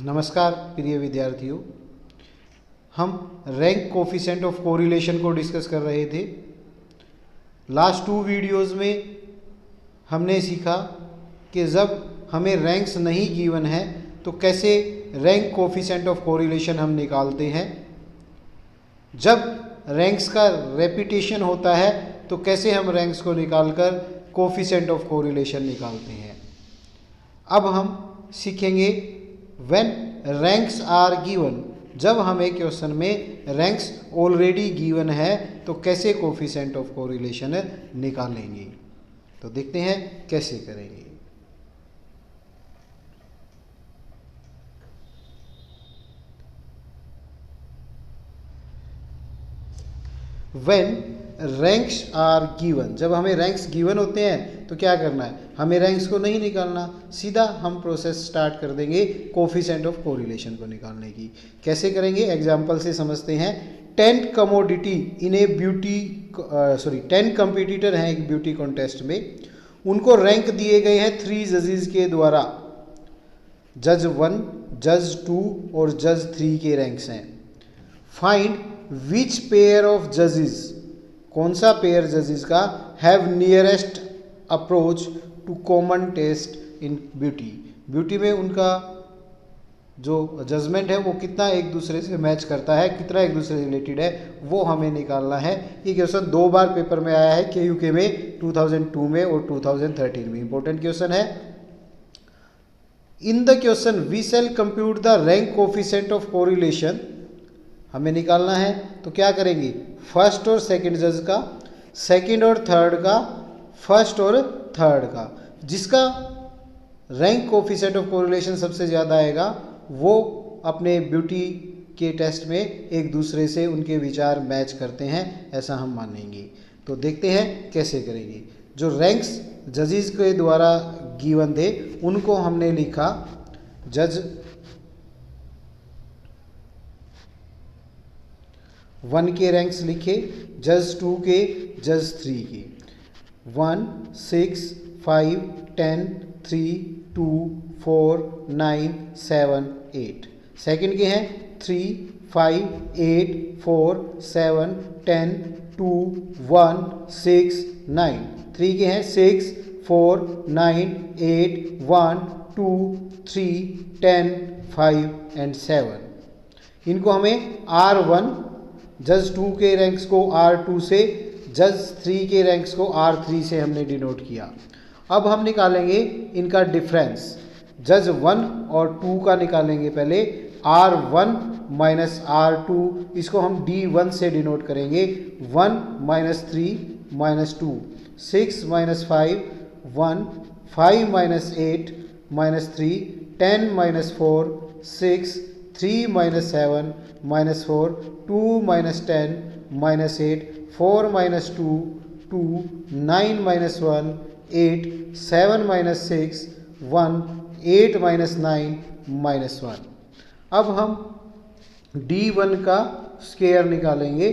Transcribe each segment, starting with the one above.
नमस्कार प्रिय विद्यार्थियों, हम रैंक कोफिशिएंट ऑफ कोरिलेशन को डिस्कस कर रहे थे। लास्ट 2 वीडियोज़ में हमने सीखा कि जब हमें रैंक्स नहीं गिवन है तो कैसे रैंक कोफिशिएंट ऑफ कोरिलेशन हम निकालते हैं। जब रैंक्स का रेपिटेशन होता है तो कैसे हम रैंक्स को निकालकर कोफिशिएंट ऑफ कोरिलेशन निकालते हैं। अब हम सीखेंगे व्हेन रैंक्स आर गिवन, जब हमें क्वेश्चन में रैंक्स ऑलरेडी गिवन है तो कैसे कोफिशिएंट ऑफ कोरिलेशन निकालेंगे। तो देखते हैं कैसे करेंगे। व्हेन रैंक्स आर गिवन, जब हमें रैंक्स गिवन होते हैं तो क्या करना है, हमें रैंक्स को नहीं निकालना, सीधा हम प्रोसेस स्टार्ट कर देंगे कोफिशिएंट ऑफ कोरिलेशन को निकालने की। कैसे करेंगे, एग्जांपल से समझते हैं। 10 कमोडिटी इन ए ब्यूटी 10 कंपटीटर हैं एक ब्यूटी कॉन्टेस्ट में, उनको रैंक दिए गए हैं 3 जजेस के द्वारा। जज 1, जज 2 और जज 3 के रैंक्स हैं। फाइंड विच पेयर ऑफ जजेस, कौन सा पेयर जजेस का have nearest approach to common test in beauty, beauty में उनका जो जजमेंट है वो कितना एक दूसरे से मैच करता है, कितना एक दूसरे से रिलेटेड है, वो हमें निकालना है। ये क्वेश्चन 2 बार पेपर में आया है, KUK में 2002 में और 2013 में। इंपॉर्टेंट क्वेश्चन है। In the question we shall compute the rank coefficient of correlation, हमें निकालना है तो क्या करेंगे, फर्स्ट और सेकंड जज का, सेकंड और थर्ड का, फर्स्ट और थर्ड का। जिसका रैंक कोफिशिएंट ऑफ कोरिलेशन सबसे ज़्यादा आएगा वो अपने ब्यूटी के टेस्ट में एक दूसरे से उनके विचार मैच करते हैं, ऐसा हम मानेंगे। तो देखते हैं कैसे करेंगे। जो रैंक्स जजेस के द्वारा गिवन थे उनको हमने लिखा, जज 1 के रैंक्स लिखे, जज 2 के, जज 3 के। 1, 6, 5, 10, 3, 2, 4, 9, 7, 8। सेकंड के हैं 3, 5, 8, 4, 7, 10, 2, 1, 6, 9। 3 के हैं 6, 4, 9, 8, 1, 2, 3, 10, 5 एंड 7। इनको हमें R1, जज 2 के रैंक्स को R2 से, जज 3 के रैंक्स को R3 से हमने डिनोट किया। अब हम निकालेंगे इनका डिफरेंस। जज 1 और 2 का निकालेंगे पहले, R1 माइनस R2, इसको हम D1 से डिनोट करेंगे। 1 minus 3 minus 2, 6 minus 5 1, 5 minus 8 minus 3, 10 minus 4 6, 3 minus 7 minus 4, 2 minus 10 minus 8, 4 minus 2 2, 9 minus 1 8, 7 minus 6 1, 8 minus 9 minus 1। अब हम D1 का स्क्वायर निकालेंगे।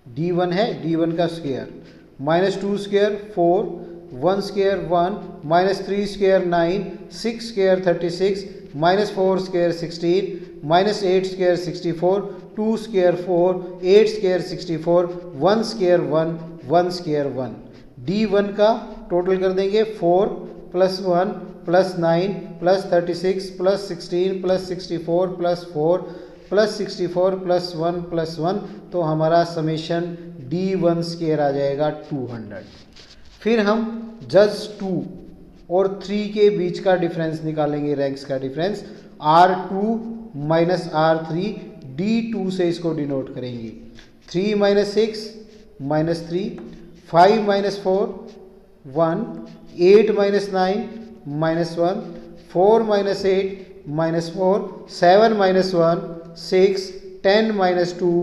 D1 है, D1 का square, minus 2 square 4, 1 square 1, minus 3 square 9, 6 square 36, minus 4 square 16, minus 8 square 64, 2 square 4, 8 square 64, 1 square 1, 1 square 1। D1 का total कर देंगे 4 plus 1 plus 9 plus 36 plus 16 plus 64 plus 4 plus 64 plus 1 plus 1, तो हमारा समेशन D1 स्क्वायर आ जाएगा 200। फिर हम जज 2 और 3 के बीच का डिफरेंस निकालेंगे, रैंक्स का difference. R2 minus R3, D2 से इसको डिनोट करेंगे। 3 minus 6 minus 3, 5 minus 4 1, 8 minus 9 minus 1, 4 minus 8 minus 4, 7 minus 1 6, 10 minus 2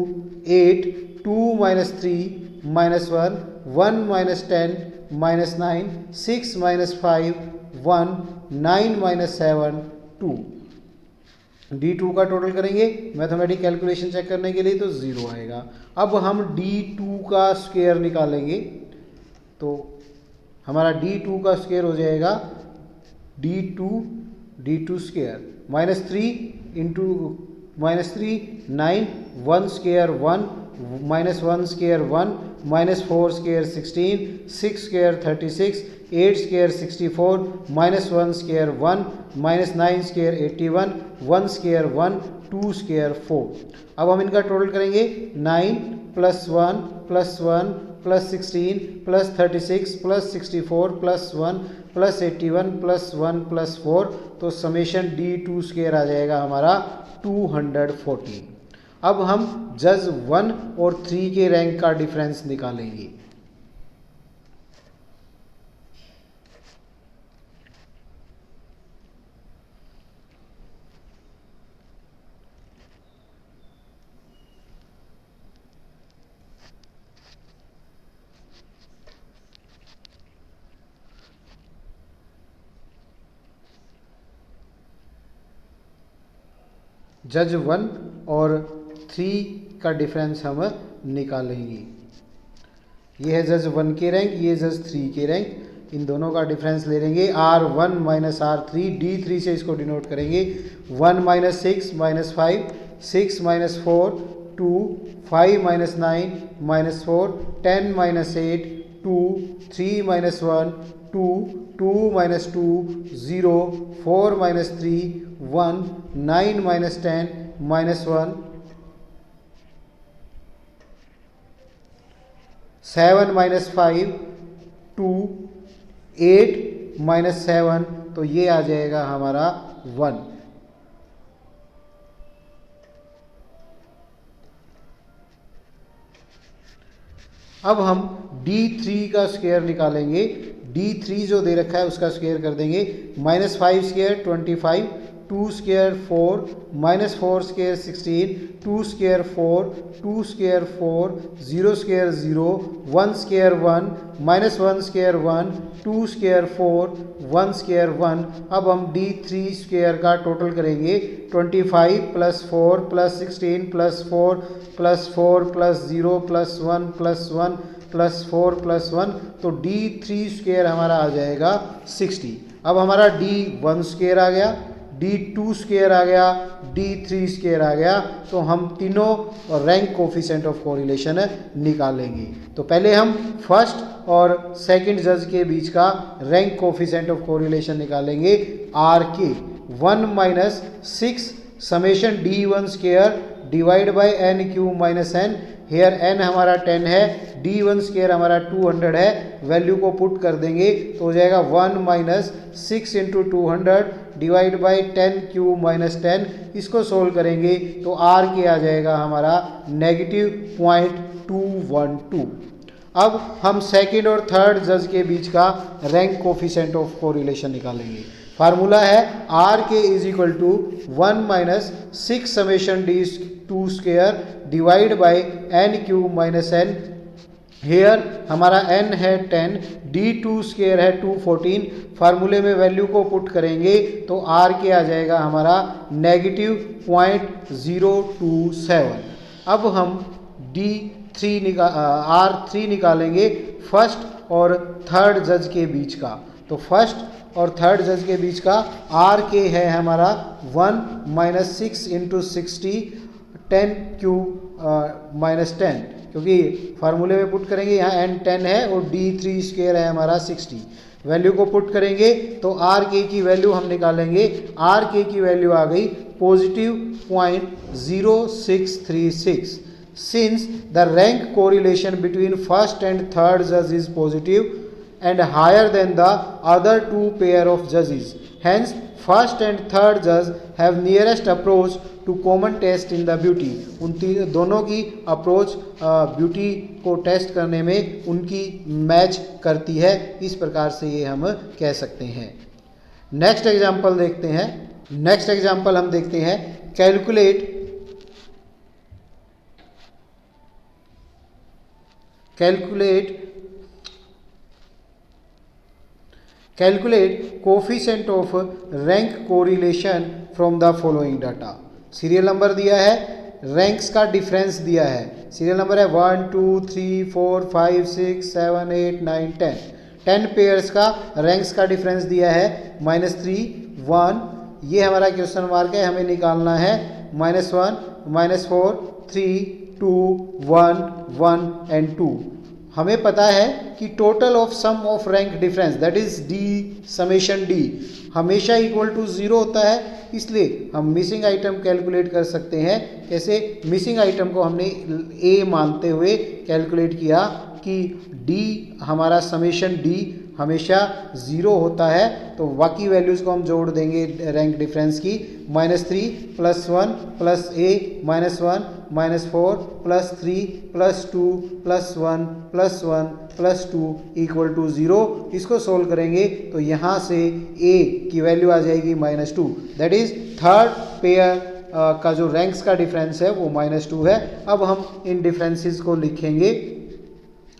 8, 2 minus 3 minus 1, 1 minus 10 minus 9, 6 minus 5 1, 9 minus 7 2। D2 का टोटल करेंगे मैथमेटिक कैलकुलेशन चेक करने के लिए तो 0 आएगा। अब हम D2 का स्क्वायर निकालेंगे तो हमारा D2 का स्क्वायर हो जाएगा D2 D2 square, minus 3 into minus 3 9, 1 square 1, minus 1 square 1, minus 4 square 16, 6 square 36, 8 square 64, minus 1 square 1, minus 9 square 81, 1 square 1, 2 square 4। अब हम इनका टोटल करेंगे 9 plus 1 plus 1 plus 16 plus 36 plus 64 plus 1 plus 81 plus 1 plus 4, तो summation D2 square आ जाएगा हमारा 214। अब हम जज 1 और 3 के रैंक का डिफरेंस निकालेंगे। जज 1 और 3 का डिफरेंस हम निकालेंगे। ये है जज 1 के रैंक, ये जज 3 के रैंक, इन दोनों का डिफरेंस ले लेंगे। R1 माइनस R3, D3 से इसको डिनोट करेंगे। 1 minus 6 minus 5, 6 minus 4 2, 5 minus 9 minus 4, 10 minus 8 2, 3 minus 1 2, 2 minus 2 0, 4 minus 3 1, 9 minus 10 minus 1, 7 minus 5 2, 8 minus 7, तो ये आ जाएगा हमारा 1। अब हम D3 का स्क्वायर निकालेंगे। D3 जो दे रखा है उसका स्क्वायर कर देंगे। Minus 5 square 25, 2 square 4, minus 4 square 16, 2 square 4, 2 square 4, 0 square 0, 1 square 1, minus 1 square 1, 2 square 4, 1 square 1। अब हम D3 स्क्वायर का टोटल करेंगे। 25 plus 4 plus 16 plus 4 plus 4 plus 0 plus 1 plus 1 plus 4 plus 1, तो D3 स्क्वायर हमारा आ जाएगा 60। अब हमारा D1 स्क्वायर आ गया, D2 स्क्वायर आ गया, D3 स्क्वायर आ गया, तो हम तीनों रैंक कोफिशिएंट ऑफ कोरिलेशन निकालेंगे। तो पहले हम फर्स्ट और सेकंड जज के बीच का रैंक कोफिशिएंट ऑफ कोरिलेशन निकालेंगे। RK 1 minus 6 summation D1 square divide by n cube minus n। Here n हमारा 10 है, D1 स्क्वायर हमारा 200 है, वैल्यू को पुट कर देंगे तो हो जाएगा 1 minus 6 into 200 divide by 10 cube minus 10। इसको सोल्व करेंगे तो R के आ जाएगा हमारा -0.212। अब हम सेकंड और थर्ड जज के बीच का रैंक कोफिशिएंट ऑफ कोरिलेशन निकालेंगे। फार्मूला है R के is equal to 1 minus 6 summation D2 square divide by n cube minus n। Here हमारा n है 10, D2 स्क्वायर है 214। फार्मूले में वैल्यू को पुट करेंगे तो R के आ जाएगा हमारा -0.027। अब हम R3 निकालेंगे फर्स्ट और थर्ड जज के बीच का। तो फर्स्ट और थर्ड जज के बीच का R के है हमारा 1 माइनस 6 इंटू 60 10 क्यूब माइनस 10, क्योंकि फार्मूले में पुट करेंगे यहाँ n 10 है और D3 स्क्वायर है हमारा 60। वैल्यू को पुट करेंगे तो RK की वैल्यू हम निकालेंगे। RK की वैल्यू आ गई +0.0636। Since the rank correlation between first and third जज is positive and higher than the other two pair of judges, hence first and third judge have nearest approach to common test in the beauty। उन दोनों की approach beauty को test करने में उनकी match करती है, इस प्रकार से ये हम कह सकते हैं। नेक्स्ट एग्जांपल देखते हैं। नेक्स्ट एग्जांपल हम देखते हैं Calculate coefficient of rank correlation from the following data। Serial number दिया है, रैंक्स का डिफरेंस दिया है। सीरियल नंबर है 1 2 3 4 5 6 7 8 9 10। 10 पेयर्स का रैंक्स का डिफरेंस दिया है -3 1 ये हमारा क्वेश्चन मार्क है, हमें निकालना है -1, -4, 3, 2, 1, 1 एंड 2। हमें पता है कि total of sum of rank difference that is D summation D हमेशा इक्वल टू 0 होता है, इसलिए हम मिसिंग आइटम कैलकुलेट कर सकते हैं। कैसे? मिसिंग आइटम को हमने ए मानते हुए कैलकुलेट किया कि डी हमारा समेशन डी हमेशा 0 होता है, तो बाकी वैल्यूज़ को हम जोड़ देंगे रैंक डिफरेंस की। -3 + 1 + a -1 -4 + 3 + 2 + 1 + 1 + 2 = 0। इसको सोल्व करेंगे तो यहाँ से a की वैल्यू आ जाएगी -2, दैट इज थर्ड पेयर का जो रैंक्स का डिफरेंस है वो -2 है। अब हम इन डिफरेंसेस को लिखेंगे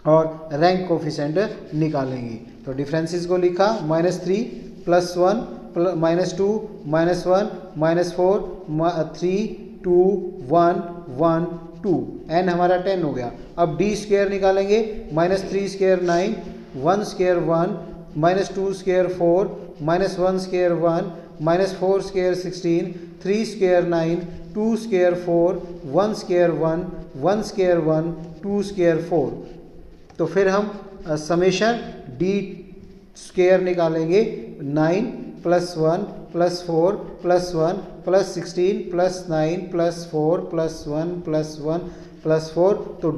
और रैंक कोफिशिएंट निकालेंगे। तो डिफरेंसेस को लिखा -3 + 1 -2 -1 -4 3 2 1 1 2 n हमारा 10 हो गया। अब डी स्क्वायर निकालेंगे, -3 square 9 1 square 1 -2 square 4 -1 square 1 -4 square 16 3 square 9 2 square 4 1 square 1 1 square 1 2 square 4। तो फिर हम समेशन डी स्क्वायर निकालेंगे, 9 + 1 + 4 + 1 + 16 + 9 + 4 + 1 + 1 + 4। तो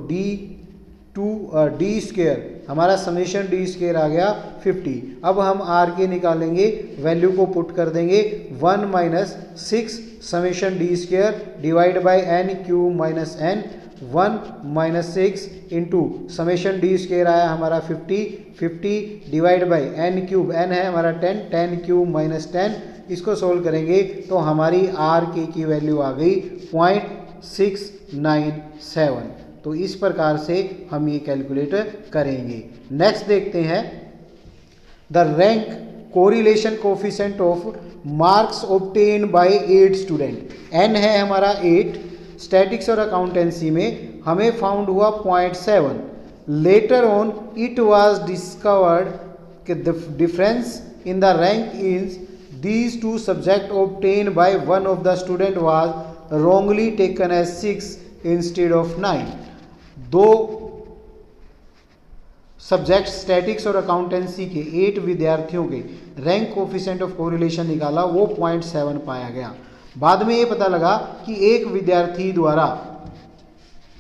डी स्क्वायर हमारा समेशन डी स्क्वायर आ गया 50। अब हम आर के निकालेंगे, वैल्यू को पुट कर देंगे 1 - 6 summation D square divide by n³ - n 1 - 6 into summation D square आया हमारा 50 डिवाइड बाई n³ n है हमारा 10 - 10 इसको सोल्व करेंगे तो हमारी आर के की वैल्यू आ गई 0.697। तो इस प्रकार से हम ये कैलकुलेट करेंगे। नेक्स्ट देखते हैं the rank correlation coefficient of marks obtain bye 8 student. n है हमारा 8, स्टैटिक्स और अकाउंटेंसी में हमें फाउंड हुआ 0.7। Later on it was discovered कि the difference in the rank is these two subject obtain by one of the student was wrongly taken as 6 instead of 9। दो subject statics और accountancy के 8 विद्यार्थियों के rank coefficient of correlation निकाला, वो 0.7 पाया गया। बाद में ये पता लगा कि एक विद्यार्थी द्वारा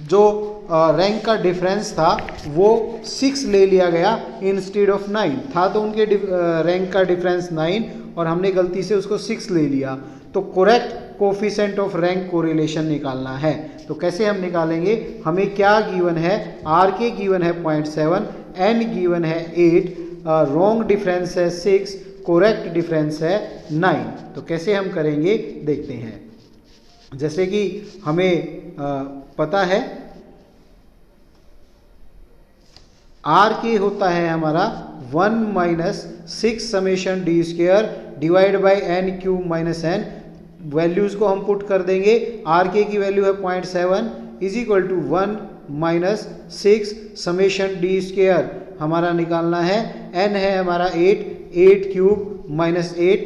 जो रैंक का डिफरेंस था वो 6 ले लिया गया इंस्टेड ऑफ 9 था, तो उनके रैंक का डिफरेंस 9 और हमने गलती से उसको 6 ले लिया। तो correct coefficient of rank correlation निकालना है। तो कैसे हम निकालेंगे? हमें क्या गिवन है? आर के गिवन है 0.7, एन गिवन है 8, रॉन्ग डिफरेंस है 6, करेक्ट डिफरेंस है 9। तो कैसे हम करेंगे देखते हैं। जैसे कि हमें पता है आर के होता है हमारा 1 - 6 summation D square divide by n³ - n। Values को हम पुट कर देंगे। आर के की वैल्यू है 0.7 is equal to 1 - 6 summation D square हमारा निकालना है। n है हमारा 8³ - 8।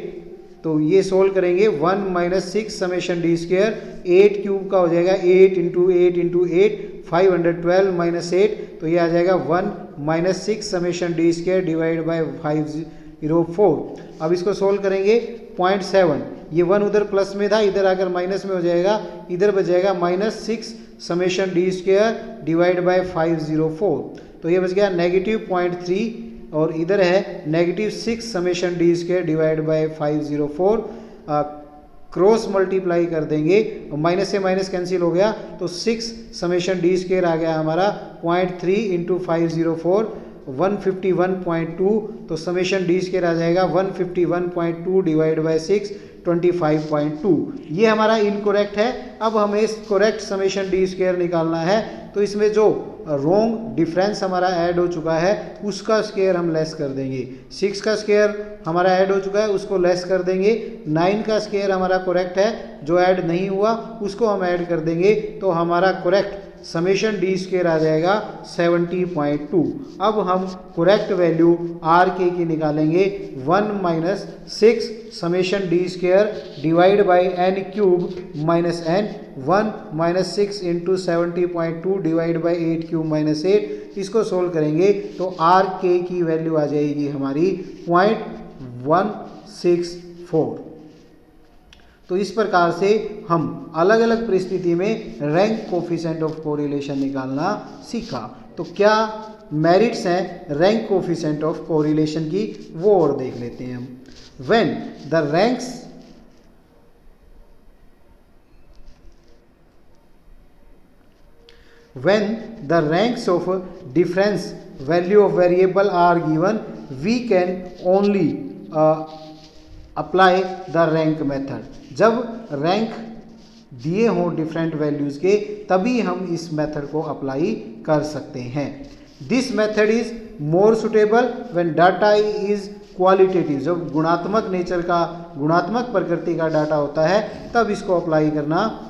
तो ये सोल्व करेंगे 1 - 6 समेशन डी स्क्वायर 8³ का हो जाएगा 8 × 8 × 8 512 - 8। तो ये आ जाएगा 1 - 6 summation D square divide by 504। अब इसको सोल्व करेंगे 0.7, ये 1 उधर प्लस में था, इधर आकर माइनस में हो जाएगा, इधर बच जाएगा -6 summation D square divide by 504। तो ये बच गया -0.3 और इधर है -6 summation D square divide by 504। Cross multiply कर देंगे, माइनस से माइनस कैंसिल हो गया, तो 6 समेशन डी स्क्वायर आ गया हमारा 0.3 × 504 151.2। तो समेशन डी स्क्वायर आ जाएगा 151.2 डिवाइड बाई 6 25.2। ये हमारा इनकोरेक्ट है। अब हमें इस करेक्ट समेशन डी स्क्वायर निकालना है, तो इसमें जो रॉन्ग डिफरेंस हमारा ऐड हो चुका है उसका स्क्वायर हम लेस कर देंगे। 6 का स्क्वायर हमारा ऐड हो चुका है उसको लेस कर देंगे। 9 का स्क्वायर हमारा करेक्ट है, जो ऐड नहीं हुआ उसको हम ऐड कर देंगे। तो हमारा करेक्ट समेशन डी स्क्वायर आ जाएगा 70.2। अब हम करेक्ट वैल्यू आर के की निकालेंगे 1 minus 6 summation D square divide by N cube minus N 1 minus 6 into 70.2 divide by 8 cube minus 8। इसको सोल्व करेंगे तो आर के की वैल्यू आ जाएगी हमारी 0.164। तो इस प्रकार से हम अलग अलग परिस्थिति में रैंक कोफिशिएंट ऑफ कोरिलेशन निकालना सीखा। तो क्या मेरिट्स हैं रैंक कोफिशिएंट ऑफ कोरिलेशन की, वो और देख लेते हैं हम। When the ranks of difference value of variable are given, we can only apply the rank method। जब रैंक दिए हों डिफरेंट वैल्यूज के तभी हम इस मेथड को अप्लाई कर सकते हैं। This method is more suitable when data is qualitative. जब गुणात्मक नेचर का, गुणात्मक प्रकृति का डाटा होता है तब इसको अप्लाई करना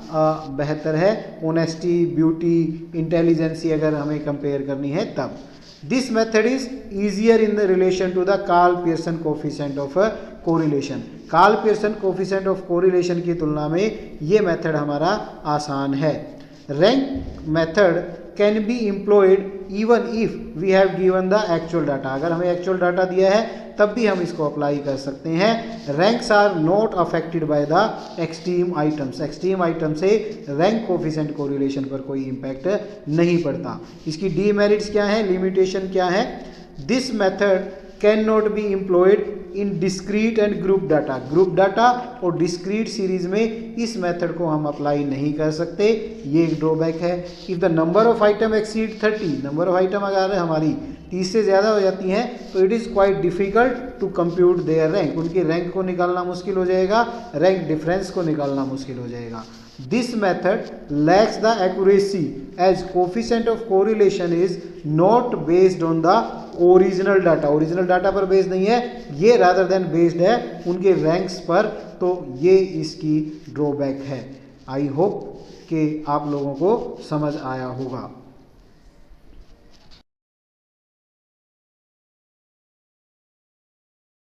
बेहतर है। ऑनेस्टी, ब्यूटी, इंटेलिजेंसी अगर हमें कंपेयर करनी है तब। This method is easier in relation to the Karl Pearson coefficient of correlation. Karl Pearson coefficient of correlation की तुलना में ये मेथड हमारा आसान है। Rank method can be employed even if we have given the actual data. अगर हमें actual data दिया है तब भी हम इसको अप्लाई कर सकते हैं। Ranks are not affected by the extreme items. Extreme item से रैंक कोफिशिएंट कोरिलेशन पर कोई इम्पैक्ट नहीं पड़ता। इसकी डीमेरिट्स क्या है, लिमिटेशन क्या है? This method can not be employed in discrete and group data. Group data और डिस्क्रीट सीरीज में इस मेथड को हम अप्लाई नहीं कर सकते, ये एक ड्रॉबैक है। If the number of item exceed 30, number of item अगर हमारी 30 से ज़्यादा हो जाती हैं तो it is quite difficult to compute their rank. उनकी रैंक को निकालना मुश्किल हो जाएगा, रैंक डिफरेंस को निकालना मुश्किल हो जाएगा। This method lacks the accuracy as coefficient of correlation is not based on the original data। Original data पर बेस्ड नहीं है ये, rather than बेस्ड है उनके रैंक्स पर। तो ये इसकी ड्रॉबैक है। आई होप कि आप लोगों को समझ आया होगा।